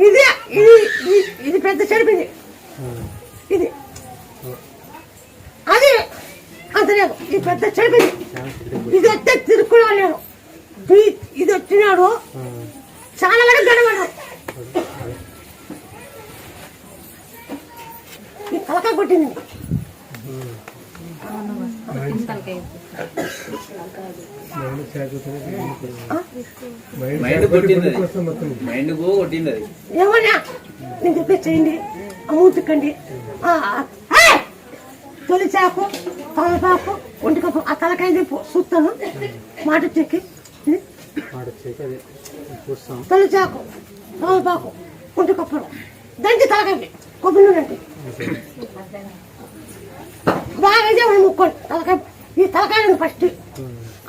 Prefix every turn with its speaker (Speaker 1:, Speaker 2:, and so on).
Speaker 1: ఇది ఇది పెద్ద చెరుపు ఇది అది అంత లేదు. ఇది పెద్ద చెరుపు ఇది వస్తే తిరుక్కునే లేడు. ఇది వచ్చినాడు చాలా వరకు గడవడు. ఈ తలకాయ కొట్టింది. ఏమన్నా నేను చెప్పేసేయండి, అమ్ముతుకండి. తొలి చాకు, తలపాకు, ఒంటికప్పు. ఆ తలకాయ చూస్తాను మాట చెక్కి. తొలి చాకు, తలపాకు, ఒంటికప్పు, దంచి తలకాయ కొబ్బరి నూనె బాగా ముక్కోండి. తలకాయ ఈ తలకాయ ఫస్ట్